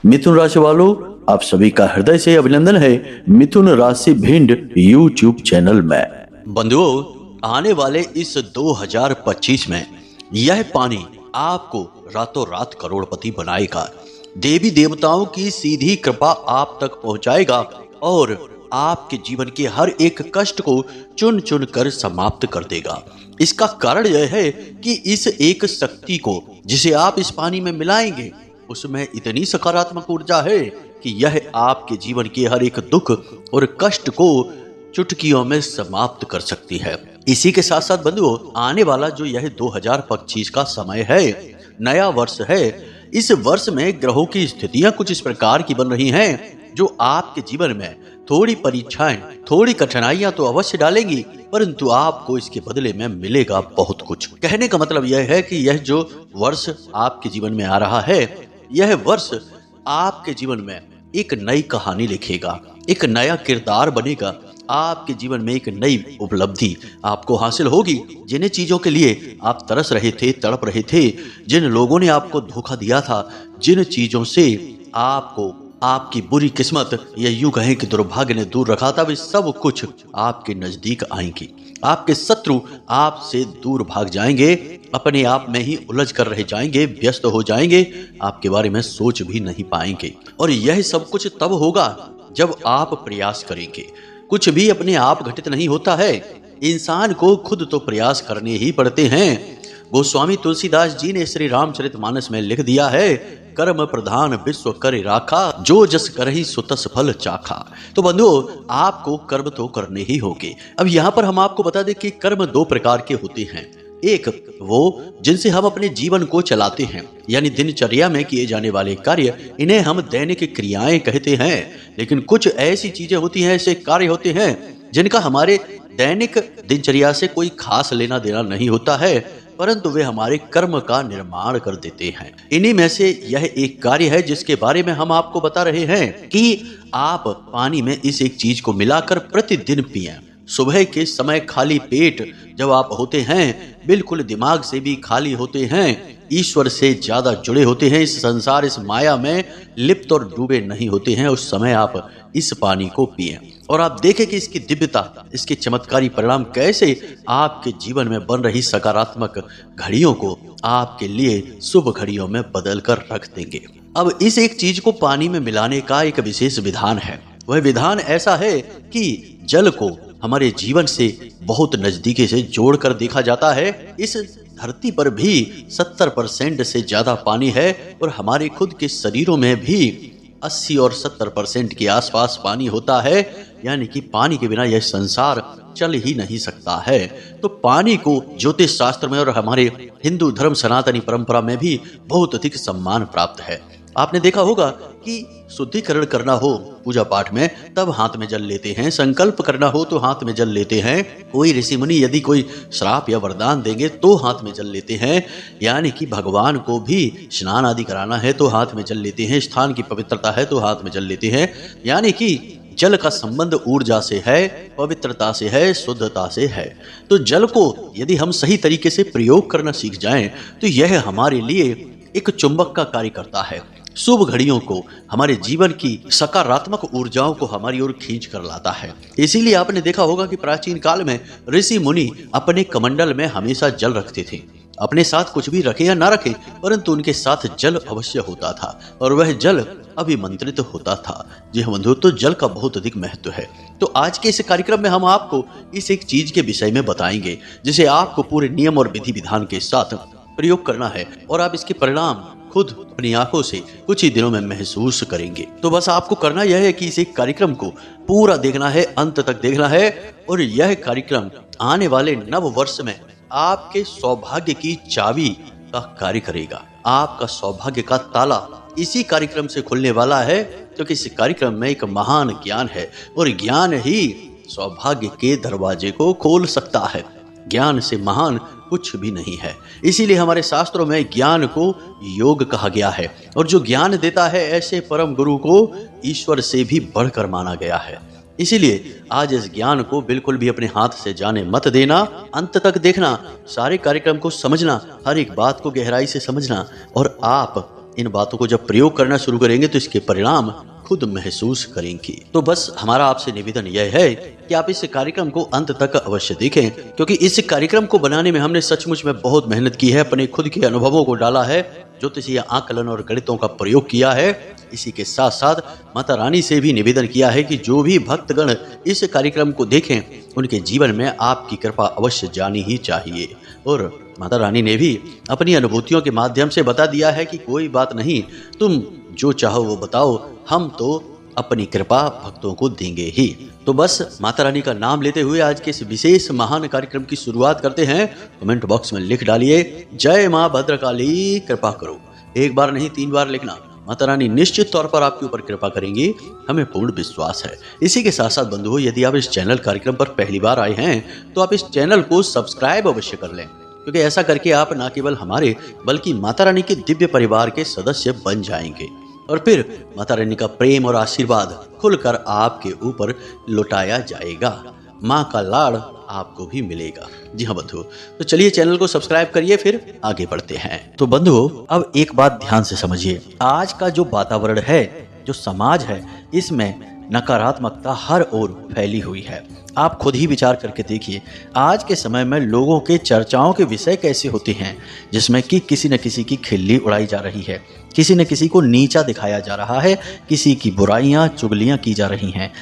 मिथुन राशि वालों, आप सभी का हृदय से अभिनंदन है मिथुन राशि भिंड यूट्यूब चैनल में। बंधुओं, आने वाले इस 2025 में यह पानी आपको रातों रात करोड़पति बनाएगा। देवी देवताओं की सीधी कृपा आप तक पहुंचाएगा और आपके जीवन के हर एक कष्ट को चुन चुन कर समाप्त कर देगा। इसका कारण यह है कि इस एक शक्ति को जिसे आप इस पानी में मिलाएंगे, उसमें इतनी सकारात्मक ऊर्जा है कि यह आपके जीवन के हर एक दुख और कष्ट को चुटकियों में समाप्त कर सकती है। इसी के साथ साथ बंधुओं, आने वाला जो यह 2025 का समय है, नया वर्ष है, इस वर्ष में ग्रहों की स्थितियां कुछ इस प्रकार की बन रही हैं जो आपके जीवन में थोड़ी परीक्षाएं, थोड़ी कठिनाइयां तो अवश्य डालेंगी, परंतु आपको इसके बदले में मिलेगा बहुत कुछ। कहने का मतलब यह है कि यह जो वर्ष आपके जीवन में आ रहा है, यह वर्ष आपके जीवन में एक नई कहानी लिखेगा, एक नया किरदार बनेगा। आपके जीवन में एक नई उपलब्धि आपको हासिल होगी। जिन चीजों के लिए आप तरस रहे थे, तड़प रहे थे, जिन लोगों ने आपको धोखा दिया था, जिन चीजों से आपको आपकी बुरी किस्मत या यूं कहें कि दुर्भाग्य ने दूर रखा था, वे सब कुछ आपके नजदीक आएंगे। आपके शत्रु आपसे दूर भाग जाएंगे, अपने आप में ही उलझ कर रह जाएंगे, व्यस्त हो जाएंगे, आपके बारे में सोच भी नहीं पाएंगे। और यह सब कुछ तब होगा जब आप प्रयास करेंगे। कुछ भी अपने आप घटित नहीं होता है, इंसान को खुद तो प्रयास करने ही पड़ते हैं। गोस्वामी तुलसीदास जी ने श्री रामचरितमानस में लिख दिया है, कर्म प्रधान विश्व करे राखा, जो जस करहि सो तस फल चाखा। तो बंधुओं, आपको कर्म तो करने ही होंगे। अब यहाँ पर हम आपको बता दें कि कर्म दो प्रकार के होते हैं। एक वो जिनसे हम अपने जीवन को चलाते हैं, यानी दिनचर्या में किए जाने वाले कार्य, इन्हें हम दैनिक क्रियाएं कहते हैं। लेकिन कुछ ऐसी चीजें होती हैं, ऐसे कार्य होते हैं जिनका हमारे दैनिक दिनचर्या से कोई खास लेना देना नहीं होता है, परंतु वे हमारे कर्म का निर्माण कर देते हैं। इन्हीं में से यह एक कार्य है जिसके बारे में हम आपको बता रहे हैं कि आप पानी में इस एक चीज को मिलाकर प्रतिदिन पिएं। सुबह के समय खाली पेट जब आप होते हैं, बिल्कुल दिमाग से भी खाली होते हैं, ईश्वर से ज्यादा जुड़े होते हैं, इस संसार, इस माया में लिप्त और डूबे नहीं होते हैं, उस समय आप इस पानी को पिएं और आप देखें कि इसकी दिव्यता, इसके चमत्कारी परिणाम कैसे आपके जीवन में बन रही सकारात्मक घड़ियों को आपके लिए शुभ घड़ियों में बदल कर रख देंगे। अब इस एक चीज को पानी में मिलाने का एक विशेष विधान है। वह विधान ऐसा है कि जल को हमारे जीवन से बहुत नजदीकी से जोड़कर देखा जाता है। इस धरती पर भी 70% से ज्यादा पानी है और हमारे खुद के शरीरों में भी 80 और 70% के आसपास पानी होता है, यानी कि पानी के बिना यह संसार चल ही नहीं सकता है। तो पानी को ज्योतिष शास्त्र में और हमारे हिंदू धर्म सनातनी परंपरा में भी बहुत अधिक सम्मान प्राप्त है। आपने देखा होगा कि शुद्धिकरण करना हो पूजा पाठ में, तब हाथ में जल लेते हैं, संकल्प करना हो तो हाथ में जल लेते हैं, कोई ऋषि मुनि यदि कोई श्राप या वरदान देंगे तो हाथ में जल लेते हैं, यानी कि भगवान को भी स्नान आदि कराना है तो हाथ में जल लेते हैं, स्थान की पवित्रता है तो हाथ में जल लेते हैं। यानी कि जल का संबंध ऊर्जा से है, पवित्रता से है, शुद्धता से है। तो जल को यदि हम सही तरीके से प्रयोग करना सीख जाएं तो यह हमारे लिए एक चुंबक का कार्य करता है। शुभ घड़ियों को, हमारे जीवन की सकारात्मक ऊर्जाओं को हमारी ओर खींच कर लाता है। इसीलिए आपने देखा होगा कि प्राचीन काल में ऋषि मुनि अपने कमंडल में हमेशा जल रखते थे। अपने साथ कुछ भी रखे या ना रखे, परंतु उनके साथ जल अवश्य होता था और वह जल अभिमंत्रित होता था। जी हाँ बंधु, तो जल का बहुत अधिक महत्व है। तो आज के इस कार्यक्रम में हम आपको इस एक चीज के विषय में बताएंगे जिसे आपको पूरे नियम और विधि विधान के साथ प्रयोग करना है और आप इसके परिणाम खुद अपनी आंखों से कुछ ही दिनों में महसूस करेंगे। तो बस आपको करना यह है कि इस एक कार्यक्रम को पूरा देखना है, अंत तक देखना है और यह कार्यक्रम आने वाले नव वर्ष में आपके सौभाग्य की चाबी का कार्य करेगा। आपका सौभाग्य का ताला इसी कार्यक्रम से खुलने वाला है, क्योंकि इस कार्यक्रम में एक महान ज्ञान है और ज्ञान ही सौभाग्य के दरवाजे को खोल सकता है। ज्ञान से महान कुछ भी नहीं है। इसीलिए हमारे शास्त्रों में ज्ञान को योग कहा गया है और जो ज्ञान देता है ऐसे परम गुरु को ईश्वर से भी बढ़कर माना गया है। इसीलिए आज इस ज्ञान को बिल्कुल भी अपने हाथ से जाने मत देना, अंत तक देखना, सारे कार्यक्रम को समझना, हर एक बात को गहराई से समझना और आप इन बातों को जब प्रयोग करना शुरू करेंगे तो इसके परिणाम खुद महसूस करेंगे। तो बस हमारा आपसे निवेदन यह है कि आप इस कार्यक्रम को अंत तक अवश्य देखें, क्योंकि इस कार्यक्रम को बनाने में हमने सचमुच में बहुत मेहनत की है, अपने खुद के अनुभवों को डाला है, ज्योतिषीय आकलन और गणितों का प्रयोग किया है। इसी के साथ साथ माता रानी से भी निवेदन किया है कि जो भी भक्तगण इस कार्यक्रम को देखें उनके जीवन में आपकी कृपा अवश्य जानी ही चाहिए। और माता रानी ने भी अपनी अनुभूतियों के माध्यम से बता दिया है कि कोई बात नहीं, तुम जो चाहो वो बताओ, हम तो अपनी कृपा भक्तों को देंगे ही। तो बस माता रानी का नाम लेते हुए आज के इस विशेष महान कार्यक्रम की शुरुआत करते हैं। कमेंट बॉक्स में लिख डालिए, जय माँ भद्रकाली कृपा करो। एक बार नहीं 3 बार लिखना। माता रानी निश्चित तौर पर आपके ऊपर कृपा करेंगी, हमें पूर्ण विश्वास है। इसी के साथ साथ बंधुओं, यदि आप इस चैनल कार्यक्रम पर पहली बार आए हैं तो आप इस चैनल को सब्सक्राइब अवश्य कर लें, क्योंकि ऐसा करके आप न केवल हमारे बल्कि माता रानी के दिव्य परिवार के सदस्य बन जाएंगे और फिर माता रानी का प्रेम और आशीर्वाद खुलकर आपके ऊपर लुटाया जाएगा। माँ का लाड़ आपको भी मिलेगा। जी हाँ बंधुओं, तो चलिए चैनल को सब्सक्राइब करिए, फिर आगे बढ़ते हैं। तो बंधुओं, अब एक बात ध्यान से समझिए, आज का जो वातावरण है, जो समाज है, इसमें नकारात्मकता हर ओर फैली हुई है। आप खुद ही विचार करके देखिए, आज के समय में लोगों के चर्चाओं के विषय कैसे होते हैं, जिसमें कि किसी न किसी की खिल्ली उड़ाई जा रही है, किसी न किसी को नीचा दिखाया जा रहा है, किसी की बुराइयां चुगलियां की जा रही हैं।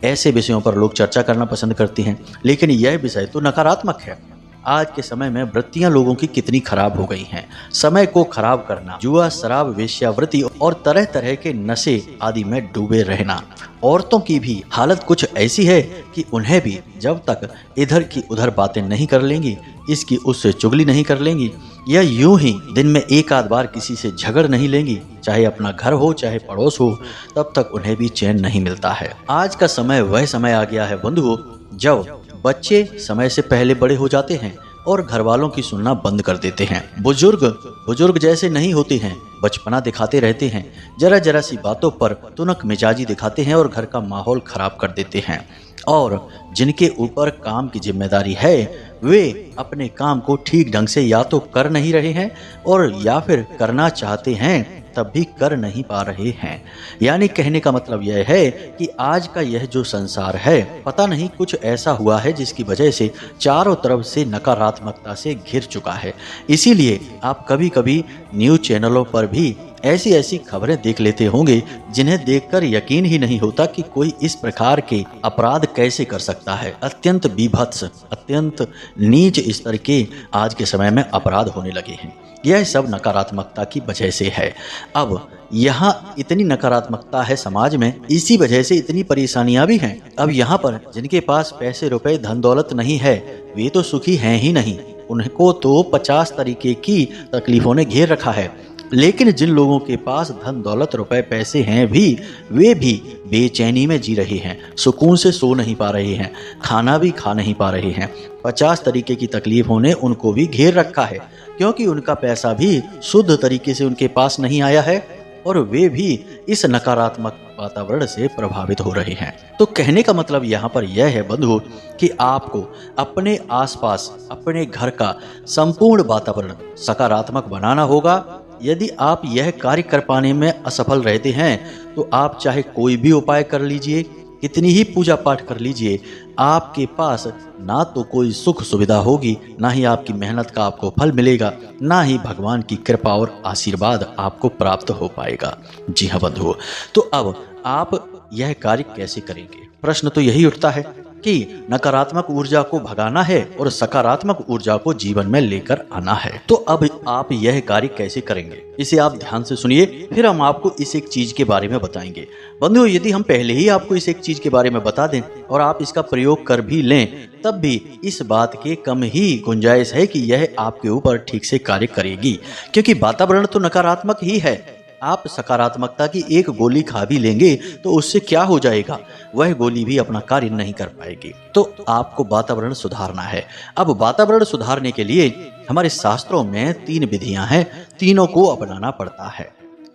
ऐसे विषयों पर लोग चर्चा करना पसंद करते हैं, लेकिन यह विषय तो नकारात्मक है। आज के समय में वृत्तियां लोगों की कितनी खराब हो गई हैं। समय को खराब करना, जुआ, शराब, वेश्यावृत्ति और तरह तरह के नशे आदि में डूबे रहना। औरतों की भी हालत कुछ ऐसी है कि उन्हें भी जब तक इधर की उधर बातें नहीं कर लेंगी, इसकी उससे चुगली नहीं कर लेंगी, या यूं ही दिन में एक आध बार किसी से झगड़ नहीं लेंगी, चाहे अपना घर हो चाहे पड़ोस हो, तब तक उन्हें भी चैन नहीं मिलता है। आज का समय वह समय आ गया है बंधुओं, जब बच्चे समय से पहले बड़े हो जाते हैं और घर वालों की सुनना बंद कर देते हैं। बुजुर्ग जैसे नहीं होते हैं, बचपना दिखाते रहते हैं, जरा जरा सी बातों पर तुनक मिजाजी दिखाते हैं और घर का माहौल खराब कर देते हैं। और जिनके ऊपर काम की जिम्मेदारी है, वे अपने काम को ठीक ढंग से या तो कर नहीं रहे हैं और या फिर करना चाहते हैं तब भी कर नहीं पा रहे हैं। यानी कहने का मतलब यह है कि आज का यह जो संसार है, पता नहीं कुछ ऐसा हुआ है जिसकी वजह से चारों तरफ से नकारात्मकता से घिर चुका है। इसीलिए आप कभी कभी न्यूज़ चैनलों पर भी ऐसी ऐसी खबरें देख लेते होंगे जिन्हें देखकर यकीन ही नहीं होता कि कोई इस प्रकार के अपराध कैसे कर सकता है। अत्यंत बीभत्स, अत्यंत नीच स्तर के आज के समय में अपराध होने लगे हैं। यह सब नकारात्मकता की वजह से है। अब यहाँ इतनी नकारात्मकता है समाज में, इसी वजह से इतनी परेशानियां भी हैं। अब यहाँ पर जिनके पास पैसे रुपए धन दौलत नहीं है, वे तो सुखी हैं ही नहीं, उनको तो 50 तरीके की तकलीफों ने घेर रखा है। लेकिन जिन लोगों के पास धन दौलत रुपए पैसे हैं भी, वे भी बेचैनी में जी रहे हैं, सुकून से सो नहीं पा रहे हैं, खाना भी खा नहीं पा रहे हैं। 50 तरीके की तकलीफों ने उनको भी घेर रखा है, क्योंकि उनका पैसा भी शुद्ध तरीके से उनके पास नहीं आया है और वे भी इस नकारात्मक वातावरण से प्रभावित हो रहे हैं। तो कहने का मतलब यहाँ पर यह है बंधुओं कि आपको अपने आसपास, अपने घर का संपूर्ण वातावरण सकारात्मक बनाना होगा। यदि आप यह कार्य कर पाने में असफल रहते हैं तो आप चाहे कोई भी उपाय कर लीजिए, कितनी ही पूजा पाठ कर लीजिए, आपके पास ना तो कोई सुख सुविधा होगी, ना ही आपकी मेहनत का आपको फल मिलेगा, ना ही भगवान की कृपा और आशीर्वाद आपको प्राप्त हो पाएगा। जी हाँ बंधुओं, तो अब आप यह कार्य कैसे करेंगे? प्रश्न तो यही उठता है कि नकारात्मक ऊर्जा को भगाना है और सकारात्मक ऊर्जा को जीवन में लेकर आना है। तो अब आप यह कार्य कैसे करेंगे, इसे आप ध्यान से सुनिए, फिर हम आपको इस एक चीज के बारे में बताएंगे। बंधुओं, यदि हम पहले ही आपको इस एक चीज के बारे में बता दें और आप इसका प्रयोग कर भी लें, तब भी इस बात के कम ही गुंजाइश है कि यह आपके ऊपर ठीक से कार्य करेगी, क्योंकि वातावरण तो नकारात्मक ही है। आप सकारात्मकता की एक गोली खा भी लेंगे तो उससे क्या हो जाएगा, वह गोली भी अपना कार्य नहीं कर पाएगी। तो आपको वातावरण सुधारना है। अब वातावरण सुधारने के लिए हमारे शास्त्रों में 3 विधियां हैं, तीनों को अपनाना पड़ता है।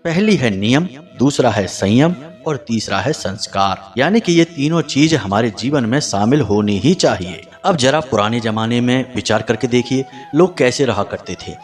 पहली है नियम, दूसरा है संयम और तीसरा है संस्कार। यानी कि ये तीनों चीज हमारे जीवन में शामिल होनी ही चाहिए। अब जरा पुराने जमाने में विचार करके देखिए, लोग कैसे रहा करते थे।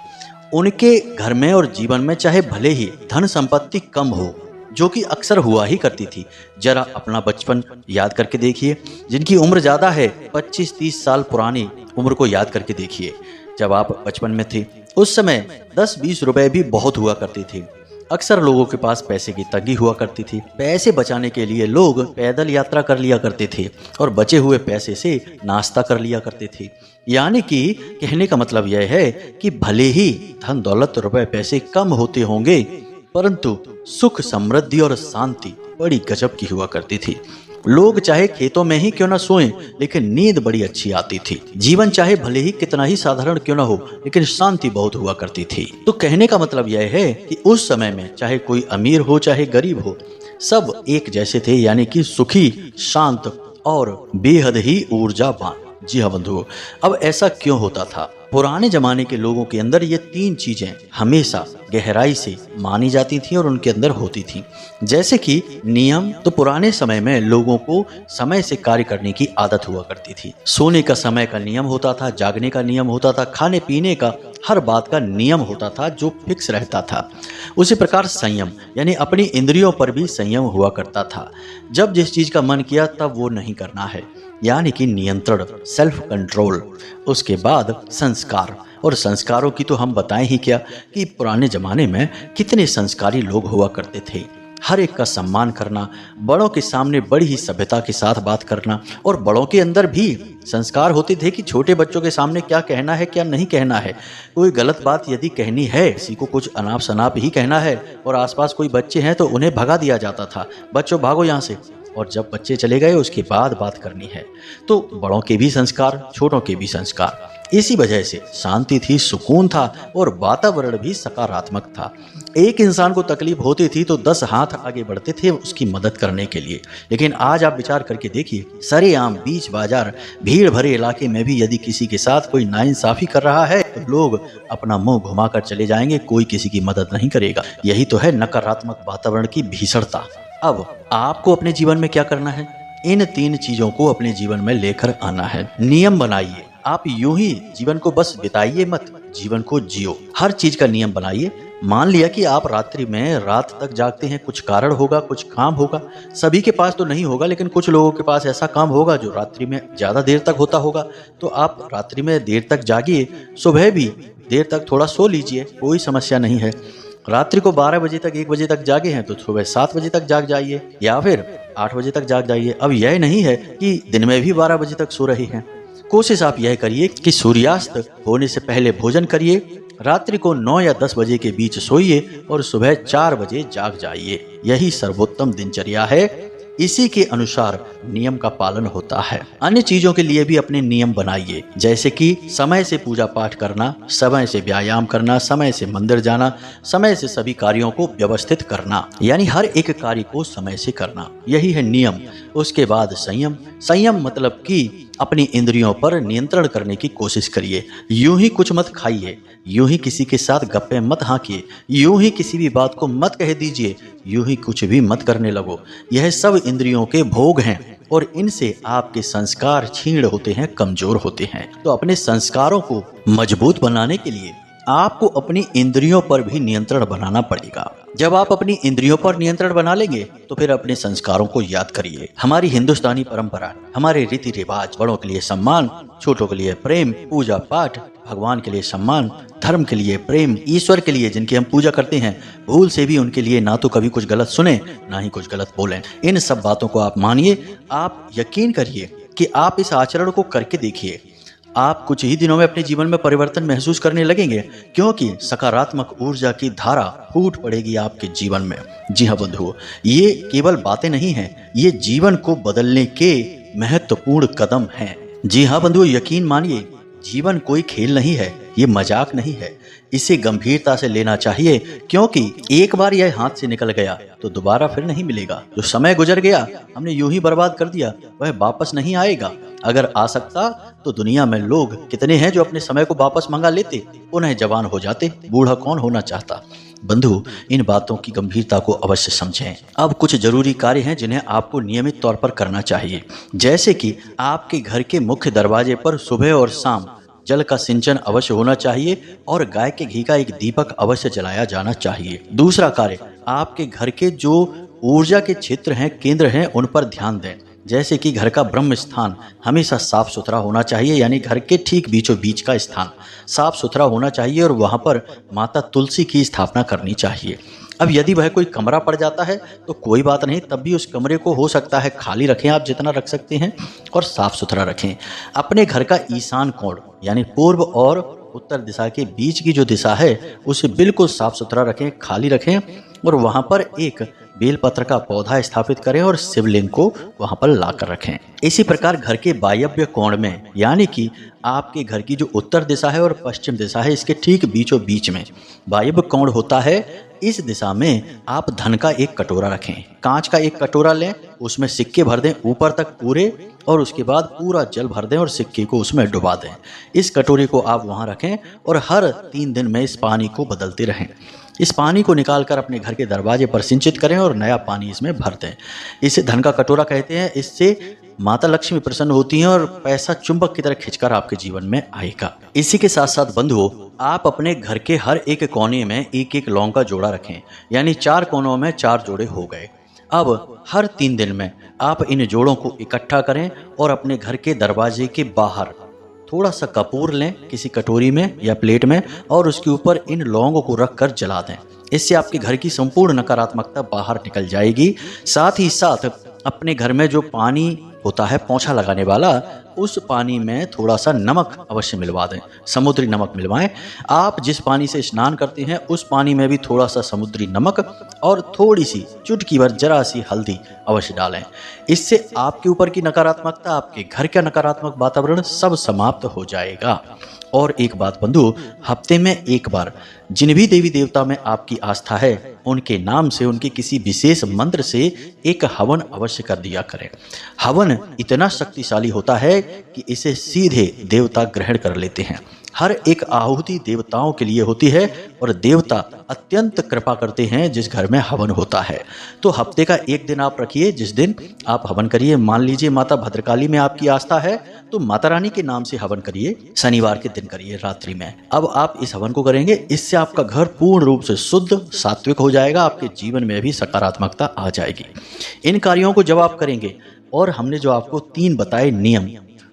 उनके घर में और जीवन में चाहे भले ही धन संपत्ति कम हो, जो कि अक्सर हुआ ही करती थी। जरा अपना बचपन याद करके देखिए, जिनकी उम्र ज़्यादा है 25-30 साल पुरानी उम्र को याद करके देखिए। जब आप बचपन में थे उस समय 10-20 रुपए भी बहुत हुआ करती थी। अक्सर लोगों के पास पैसे की तंगी हुआ करती थी। पैसे बचाने के लिए लोग पैदल यात्रा कर लिया करते थे और बचे हुए पैसे से नाश्ता कर लिया करते थे। यानी कि कहने का मतलब यह है कि भले ही धन दौलत रुपए पैसे कम होते होंगे, परंतु सुख समृद्धि और शांति बड़ी गजब की हुआ करती थी। लोग चाहे खेतों में ही क्यों ना सोएं, लेकिन नींद बड़ी अच्छी आती थी। जीवन चाहे भले ही कितना ही साधारण क्यों ना हो, लेकिन शांति बहुत हुआ करती थी। तो कहने का मतलब यह है कि उस समय में चाहे कोई अमीर हो चाहे गरीब हो, सब एक जैसे थे, यानी कि सुखी, शांत और बेहद ही ऊर्जावान। जी हाँ बंधुओं, अब ऐसा क्यों होता था? पुराने जमाने के लोगों के अंदर ये 3 चीजें हमेशा गहराई से मानी जाती थी और उनके अंदर होती थी। जैसे कि नियम, तो पुराने समय में लोगों को समय से कार्य करने की आदत हुआ करती थी। सोने का समय का नियम होता था, जागने का नियम होता था, खाने पीने का हर बात का नियम होता था जो फिक्स रहता था। उसी प्रकार संयम, यानी अपनी इंद्रियों पर भी संयम हुआ करता था। जब जिस चीज का मन किया तब वो नहीं करना है, यानी कि नियंत्रण, सेल्फ कंट्रोल। उसके बाद संस्कार, और संस्कारों की तो हम बताएं ही क्या कि पुराने जमाने में कितने संस्कारी लोग हुआ करते थे। हर एक का सम्मान करना, बड़ों के सामने बड़ी ही सभ्यता के साथ बात करना, और बड़ों के अंदर भी संस्कार होते थे कि छोटे बच्चों के सामने क्या कहना है क्या नहीं कहना है। कोई गलत बात यदि कहनी है, किसी को कुछ अनाप शनाप ही कहना है और आसपास कोई बच्चे हैं तो उन्हें भगा दिया जाता था, बच्चों भागो यहाँ से। और जब बच्चे चले गए उसके बाद बात करनी है। तो बड़ों के भी संस्कार, छोटों के भी संस्कार। इसी वजह से शांति थी, सुकून था और वातावरण भी सकारात्मक था। एक इंसान को तकलीफ होती थी तो 10 हाथ आगे बढ़ते थे उसकी मदद करने के लिए। लेकिन आज आप विचार करके देखिए, सरेआम बीच बाजार भीड़ भरे इलाके में भी यदि किसी के साथ कोई नाइंसाफी कर रहा है तो लोग अपना मुंह घुमाकर चले जाएंगे, कोई किसी की मदद नहीं करेगा। यही तो है नकारात्मक वातावरण की भीषणता। अब आपको अपने जीवन में क्या करना है? इन 3 चीजों को अपने जीवन में लेकर आना है। नियम बनाइए। आप यूं ही जीवन को बस बिताइए मत, जीवन को जियो। हर चीज का नियम बनाइए। मान लिया कि आप रात्रि में रात तक जागते हैं, कुछ कारण होगा, कुछ काम होगा। सभी के पास तो नहीं होगा, लेकिन कुछ लोगों के पास ऐसा काम होगा जो रात्रि में ज्यादा देर तक होता होगा। तो आप रात्रि में देर तक जागिए, सुबह भी देर तक थोड़ा सो लीजिए, कोई समस्या नहीं है। रात्रि को 12 बजे तक 1 बजे तक जागे हैं तो सुबह 7 बजे तक जाग जाइए या फिर 8 बजे तक जाग जाइए। अब यह नहीं है कि दिन में भी 12 बजे तक सो रहे हैं। कोशिश आप यह करिए कि सूर्यास्त होने से पहले भोजन करिए, रात्रि को 9 या 10 बजे के बीच सोइए और सुबह 4 बजे जाग जाइए। यही सर्वोत्तम दिनचर्या है। इसी के अनुसार नियम का पालन होता है। अन्य चीजों के लिए भी अपने नियम बनाइए, जैसे कि समय से पूजा पाठ करना, समय से व्यायाम करना, समय से मंदिर जाना, समय से सभी कार्यों को व्यवस्थित करना, यानी हर एक कार्य को समय से करना। यही है नियम। उसके बाद संयम। संयम मतलब कि अपनी इंद्रियों पर नियंत्रण करने की कोशिश करिए। यूं ही कुछ मत खाइए, यूं ही किसी के साथ गप्पे मत हाँकिए, यूं ही किसी भी बात को मत कह दीजिए, यूं ही कुछ भी मत करने लगो। यह सब इंद्रियों के भोग हैं और इनसे आपके संस्कार क्षीण होते हैं, कमजोर होते हैं। तो अपने संस्कारों को मजबूत बनाने के लिए आपको अपनी इंद्रियों पर भी नियंत्रण बनाना पड़ेगा। जब आप अपनी इंद्रियों पर नियंत्रण बना लेंगे तो फिर अपने संस्कारों को याद करिए। हमारी हिंदुस्तानी परंपरा, हमारे रीति रिवाज, बड़ों के लिए सम्मान, छोटों के लिए प्रेम, पूजा पाठ, भगवान के लिए सम्मान, धर्म के लिए प्रेम, ईश्वर के लिए जिनकी हम पूजा करते हैं, भूल से भी उनके लिए ना तो कभी कुछ गलत सुने ना ही कुछ गलत बोलें। इन सब बातों को आप मानिए। आप यकीन करिए कि आप इस आचरण को करके देखिए, आप कुछ ही दिनों में अपने जीवन में परिवर्तन महसूस करने लगेंगे, क्योंकि सकारात्मक ऊर्जा की धारा फूट पड़ेगी आपके जीवन में। जी हाँ बंधुओं, ये केवल बातें नहीं हैं, ये जीवन को बदलने के महत्वपूर्ण कदम हैं। जी हाँ बंधुओं, यकीन मानिए, जीवन कोई खेल नहीं है, ये मजाक नहीं है। इसे गंभीरता से लेना चाहिए, क्योंकि एक बार यह हाथ से निकल गया तो दोबारा फिर नहीं मिलेगा। जो समय गुजर गया, हमने यूं ही बर्बाद कर दिया, वह वापस नहीं आएगा। अगर आ सकता तो दुनिया में लोग कितने हैं जो अपने समय को वापस मंगा लेते, उन्हें जवान हो जाते। बूढ़ा कौन होना चाहता। बंधु, इन बातों की गंभीरता को अवश्य समझें। अब कुछ जरूरी कार्य हैं जिन्हें आपको नियमित तौर पर करना चाहिए, जैसे कि आपके घर के मुख्य दरवाजे पर सुबह और शाम जल का सिंचन अवश्य होना चाहिए और गाय के घी का एक दीपक अवश्य जलाया जाना चाहिए। दूसरा कार्य, आपके घर के जो ऊर्जा के क्षेत्र हैं, केंद्र हैं, उन पर ध्यान दें। जैसे कि घर का ब्रह्म स्थान हमेशा साफ सुथरा होना चाहिए, यानी घर के ठीक बीचों बीच का स्थान साफ सुथरा होना चाहिए और वहाँ पर माता तुलसी की स्थापना करनी चाहिए। अब यदि वह कोई कमरा पड़ जाता है तो कोई बात नहीं, तब भी उस कमरे को हो सकता है खाली रखें, आप जितना रख सकते हैं, और साफ सुथरा रखें। अपने घर का ईशान कोण यानी पूर्व और उत्तर दिशा के बीच की जो दिशा है उसे बिल्कुल साफ सुथरा रखें, खाली रखें और वहाँ पर एक बेलपत्र का पौधा स्थापित करें और शिवलिंग को वहां पर लाकर रखें। इसी प्रकार घर के वायव्य कोण में, यानी कि आपके घर की जो उत्तर दिशा है और पश्चिम दिशा है, इसके ठीक बीचों बीच में वायव्य कोण होता है। इस दिशा में आप धन का एक कटोरा रखें, कांच का एक कटोरा लें, उसमें सिक्के भर दें ऊपर तक पूरे, और उसके बाद पूरा जल भर दें और सिक्के को उसमें डुबा दें। इस कटोरे को आप वहां रखें और हर 3 दिन में इस पानी को बदलते रहें। इस पानी को निकालकर अपने घर के दरवाजे पर सिंचित करें और नया पानी इसमें भर दें। इसे धन का कटोरा कहते हैं। इससे माता लक्ष्मी प्रसन्न होती हैं और पैसा चुंबक की तरह खिंचकर आपके जीवन में आएगा। इसी के साथ साथ बंधुओं, आप अपने घर के हर एक कोने में एक एक लौंग का जोड़ा रखें, यानी 4 कोनों में 4 जोड़े हो गए। अब हर 3 दिन में आप इन जोड़ों को इकट्ठा करें और अपने घर के दरवाजे के बाहर थोड़ा सा कपूर लें किसी कटोरी में या प्लेट में और उसके ऊपर इन लौंगों को रखकर जला दें। इससे आपके घर की संपूर्ण नकारात्मकता बाहर निकल जाएगी। साथ ही साथ अपने घर में जो पानी होता है पोंछा लगाने वाला, उस पानी में थोड़ा सा नमक अवश्य मिलवा दें, समुद्री नमक मिलवाएं। आप जिस पानी से स्नान करते हैं उस पानी में भी थोड़ा सा समुद्री नमक और थोड़ी सी चुटकी भर जरा सी हल्दी अवश्य डालें। इससे आपके ऊपर की नकारात्मकता, आपके घर का नकारात्मक वातावरण सब समाप्त हो जाएगा। और एक बात बंधु, हफ्ते में एक बार जिन भी देवी देवता में आपकी आस्था है उनके नाम से, उनके किसी विशेष मंत्र से एक हवन अवश्य कर दिया करें। हवन इतना शक्तिशाली होता है कि इसे सीधे देवता ग्रहण कर लेते हैं। हर एक आहुति देवताओं के लिए होती है और देवता अत्यंत कृपा करते हैं जिस घर में हवन होता है। तो हफ्ते का एक दिन आप रखिए जिस दिन आप हवन करिए। मान लीजिए माता भद्रकाली में आपकी आस्था है तो माता रानी के नाम से हवन करिए, शनिवार के दिन करिए रात्रि में। अब आप इस हवन को करेंगे, इससे आपका घर पूर्ण रूप से शुद्ध सात्विक हो जाएगा, आपके जीवन में भी सकारात्मकता आ जाएगी। इन कार्यों को जब आप करेंगे और हमने जो आपको 3 बताए नियम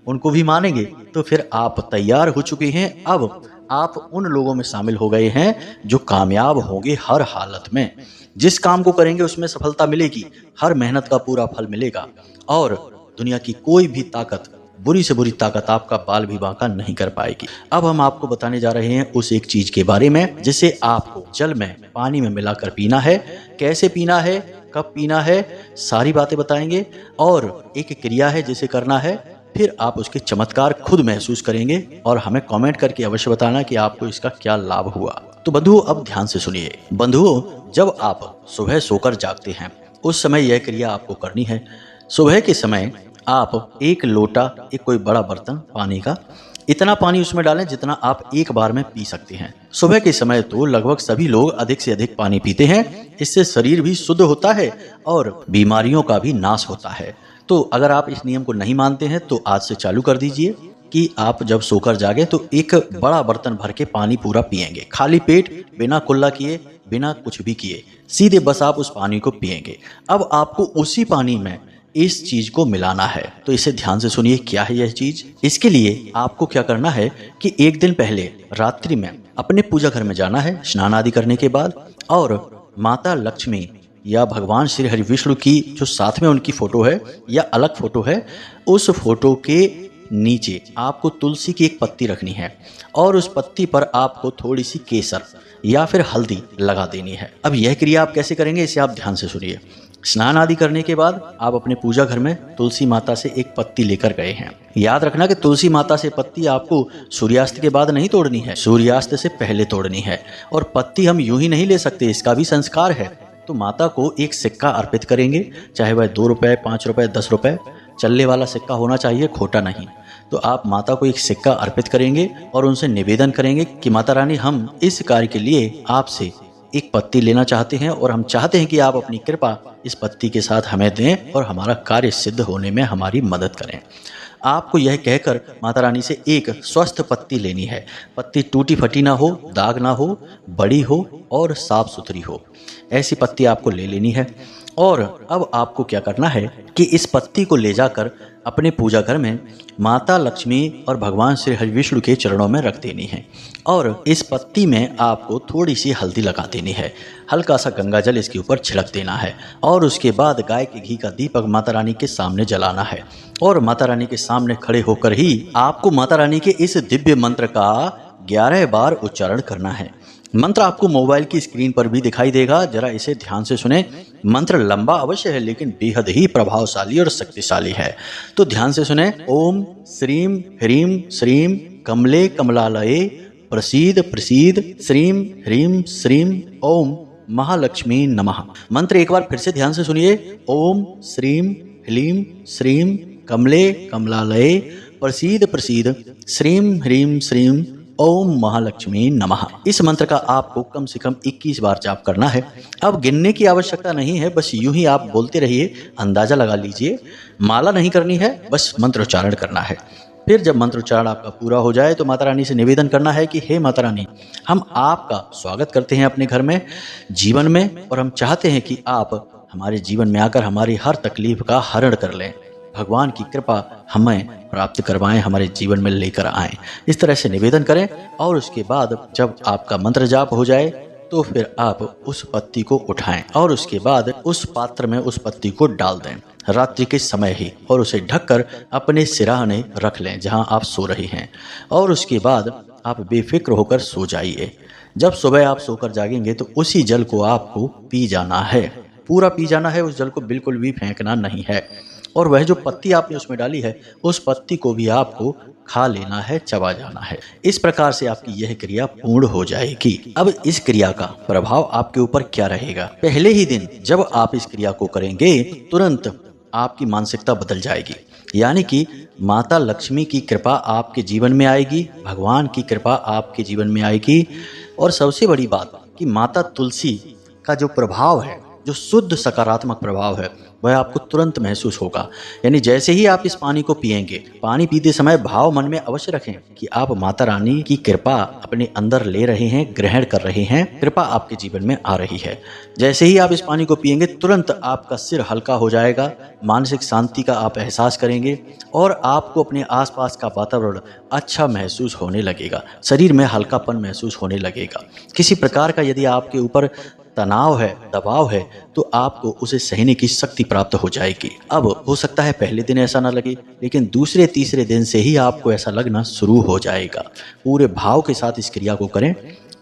उनको भी मानेंगे तो फिर आप तैयार हो चुके हैं। अब आप उन लोगों में शामिल हो गए हैं जो कामयाब होंगे हर हालत में। जिस काम को करेंगे उसमें सफलता मिलेगी, हर मेहनत का पूरा फल मिलेगा और दुनिया की कोई भी ताकत, बुरी से बुरी ताकत आपका बाल भी बांका नहीं कर पाएगी। अब हम आपको बताने जा रहे हैं उस एक चीज के बारे में जिसे आपको जल में, पानी में मिलाकर पीना है। कैसे पीना है, कब पीना है, सारी बातें बताएंगे और एक क्रिया है जिसे करना है। फिर आप उसके चमत्कार खुद महसूस करेंगे और हमें कमेंट करके अवश्य बताना कि आपको इसका क्या लाभ हुआ। तो बंधुओं अब ध्यान से सुनिए। बंधुओं, जब आप सुबह सोकर जागते हैं उस समय यह क्रिया आपको करनी है। सुबह के समय आप 1 लोटा, एक कोई बड़ा बर्तन पानी का, इतना पानी उसमें डालें जितना आप एक बार में पी सकते हैं। सुबह के समय तो लगभग सभी लोग अधिक से अधिक पानी पीते हैं। इससे शरीर भी शुद्ध होता है और बीमारियों का भी नाश होता है। तो अगर आप इस नियम को नहीं मानते हैं तो आज से चालू कर दीजिए कि आप जब सोकर जागे तो एक बड़ा बर्तन भर के पानी पूरा पिएंगे, खाली पेट, बिना कुल्ला किए, बिना कुछ भी किए, सीधे बस आप उस पानी को पिएंगे। अब आपको उसी पानी में इस चीज को मिलाना है। तो इसे ध्यान से सुनिए, क्या है यह चीज। इसके लिए आपको क्या करना है कि एक दिन पहले रात्रि में अपने पूजा घर में जाना है स्नान आदि करने के बाद, और माता लक्ष्मी या भगवान श्री हरि विष्णु की जो साथ में उनकी फोटो है या अलग फोटो है, उस फोटो के नीचे आपको तुलसी की एक पत्ती रखनी है और उस पत्ती पर आपको थोड़ी सी केसर या फिर हल्दी लगा देनी है। अब यह क्रिया आप कैसे करेंगे इसे आप ध्यान से सुनिए। स्नान आदि करने के बाद आप अपने पूजा घर में तुलसी माता से एक पत्ती लेकर गए हैं। याद रखना कि तुलसी माता से पत्ती आपको सूर्यास्त के बाद नहीं तोड़नी है, सूर्यास्त से पहले तोड़नी है। और पत्ती हम यूं ही नहीं ले सकते, इसका भी संस्कार है। तो माता को एक सिक्का अर्पित करेंगे, चाहे वह 2 रुपए, 5 रुपए, 10 रुपए, चलने वाला सिक्का होना चाहिए, खोटा नहीं। तो आप माता को एक सिक्का अर्पित करेंगे और उनसे निवेदन करेंगे कि माता रानी, हम इस कार्य के लिए आपसे एक पत्ती लेना चाहते हैं और हम चाहते हैं कि आप अपनी कृपा इस पत्ती के साथ हमें दें और हमारा कार्य सिद्ध होने में हमारी मदद करें। आपको यह कहकर माता रानी से एक स्वस्थ पत्ती लेनी है। पत्ती टूटी फटी ना हो, दाग ना हो, बड़ी हो और साफ सुथरी हो, ऐसी पत्ती आपको ले लेनी है। और अब आपको क्या करना है कि इस पत्ती को ले जाकर अपने पूजा घर में माता लक्ष्मी और भगवान श्री हरि विष्णु के चरणों में रख देनी है। और इस पत्ती में आपको थोड़ी सी हल्दी लगा देनी है, हल्का सा गंगा जल इसके ऊपर छिड़क देना है और उसके बाद गाय के घी का दीपक माता रानी के सामने जलाना है। और माता रानी के सामने खड़े होकर ही आपको माता रानी के इस दिव्य मंत्र का 11 बार उच्चारण करना है। मंत्र आपको मोबाइल की स्क्रीन पर भी दिखाई देगा, जरा इसे ध्यान से सुने। मंत्र लंबा अवश्य है लेकिन बेहद ही प्रभावशाली और शक्तिशाली है, तो ध्यान से सुने। ओम श्रीम ह्रीम श्रीम कमले कमलालये प्रसीद प्रसीद श्रीम ह्रीम श्रीम ओम महालक्ष्मी नमः। मंत्र एक बार फिर से ध्यान से सुनिए। ओम श्रीम ह्रीम श्रीम कमले कमलालये प्रसीद प्रसीद श्रीम ह्रीम श्रीम ओम महालक्ष्मी नमः। इस मंत्र का आपको कम से कम 21 बार जाप करना है। अब गिनने की आवश्यकता नहीं है, बस यूं ही आप बोलते रहिए, अंदाजा लगा लीजिए। माला नहीं करनी है, बस मंत्रोच्चारण करना है। फिर जब मंत्रोच्चारण आपका पूरा हो जाए तो माता रानी से निवेदन करना है कि हे माता रानी, हम आपका स्वागत करते हैं अपने घर में, जीवन में, और हम चाहते हैं कि आप हमारे जीवन में आकर हमारी हर तकलीफ का हरण कर लें। भगवान की कृपा हमें प्राप्त करवाएं, हमारे जीवन में लेकर आएं। इस तरह से निवेदन करें और उसके बाद जब आपका मंत्र जाप हो जाए तो फिर आप उस पत्ती को उठाएं और उसके बाद उस पात्र में उस पत्ती को डाल दें रात्रि के समय ही, और उसे ढककर अपने सिरहाने रख लें जहां आप सो रही हैं। और उसके बाद आप बेफिक्र होकर सो जाइए। जब सुबह आप सोकर जागेंगे तो उसी जल को आपको पी जाना है, पूरा पी जाना है। उस जल को बिल्कुल भी फेंकना नहीं है। और वह जो पत्ती आपने उसमें डाली है, उस पत्ती को भी आपको खा लेना है, चबा जाना है। इस प्रकार से आपकी यह क्रिया पूर्ण हो जाएगी। अब इस क्रिया का प्रभाव आपके ऊपर क्या रहेगा? पहले ही दिन जब आप इस क्रिया को करेंगे तुरंत आपकी मानसिकता बदल जाएगी, यानी कि माता लक्ष्मी की कृपा आपके जीवन में आएगी, भगवान की कृपा आपके जीवन में आएगी। और सबसे बड़ी बात कि माता तुलसी का जो प्रभाव है, जो शुद्ध सकारात्मक प्रभाव है, वह आपको तुरंत महसूस होगा। यानी जैसे ही आप इस पानी को पिएंगे, पानी पीते समय भाव मन में अवश्य रखें कि आप माता रानी की कृपा अपने अंदर ले रहे हैं, ग्रहण कर रहे हैं, कृपा आपके जीवन में आ रही है। जैसे ही आप इस पानी को पिएंगे तुरंत आपका सिर हल्का हो जाएगा, मानसिक शांति का आप एहसास करेंगे और आपको अपने आसपास का वातावरण अच्छा महसूस होने लगेगा, शरीर में हल्कापन महसूस होने लगेगा। किसी प्रकार का यदि आपके ऊपर तनाव है, दबाव है, तो आपको उसे सहने की शक्ति प्राप्त हो जाएगी। अब हो सकता है पहले दिन ऐसा ना लगे, लेकिन दूसरे तीसरे दिन से ही आपको ऐसा लगना शुरू हो जाएगा। पूरे भाव के साथ इस क्रिया को करें।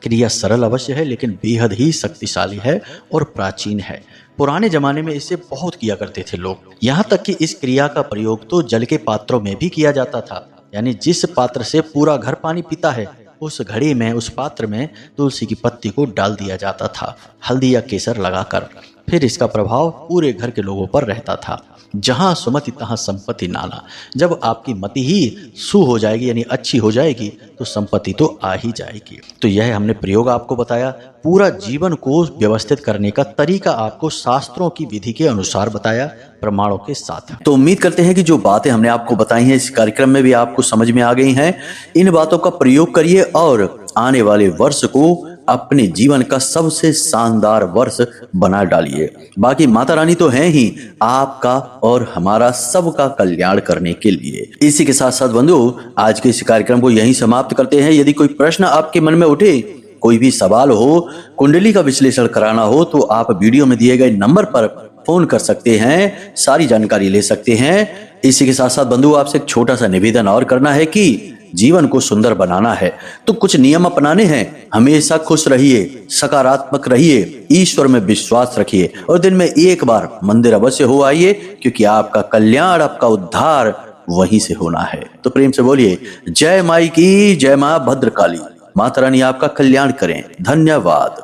क्रिया सरल अवश्य है लेकिन बेहद ही शक्तिशाली है और प्राचीन है। पुराने जमाने में इसे बहुत किया करते थे लोग, यहाँ तक कि इस क्रिया का प्रयोग तो जल के पात्रों में भी किया जाता था। यानी जिस पात्र से पूरा घर पानी पीता है, उस घड़ी में, उस पात्र में तुलसी की पत्ती को डाल दिया जाता था, हल्दी या केसर लगाकर। फिर इसका प्रभाव पूरे घर के लोगों पर रहता था। जहां सुमति तहां संपत्ति नाना। जब आपकी मति ही सु हो जाएगी, यानी अच्छी हो जाएगी, तो संपत्ति तो आ ही जाएगी। तो यह हमने प्रयोग आपको बताया। पूरा जीवन को व्यवस्थित करने का तरीका आपको शास्त्रों की विधि के अनुसार बताया, प्रमाणों के साथ। तो उम्मीद करते हैं कि जो बातें हमने आपको बताई हैं इस कार्यक्रम में भी आपको समझ में आ गई हैं। इन बातों का प्रयोग करिए और आने वाले वर्ष को अपने जीवन का सबसे शानदार वर्ष बना डालिए। बाकी माता रानी तो हैं ही आपका और हमारा सबका कल्याण करने के लिए। इसी के साथ साथ बंधु, आज के इस कार्यक्रम को यहीं समाप्त करते हैं। यदि कोई प्रश्न आपके मन में उठे, कोई भी सवाल हो, कुंडली का विश्लेषण कराना हो, तो आप वीडियो में दिए गए नंबर पर फोन कर सकते हैं, सारी जानकारी ले सकते हैं। इसी के साथ साथ बंधु, आपसे एक छोटा सा निवेदन और करना है कि जीवन को सुंदर बनाना है तो कुछ नियम अपनाने हैं। हमेशा खुश रहिए, सकारात्मक रहिए, ईश्वर में विश्वास रखिए और दिन में एक बार मंदिर अवश्य हो आइए, क्योंकि आपका कल्याण, आपका उद्धार वहीं से होना है। तो प्रेम से बोलिए जय माई की, जय मां भद्रकाली। माता रानी आपका कल्याण करें। धन्यवाद।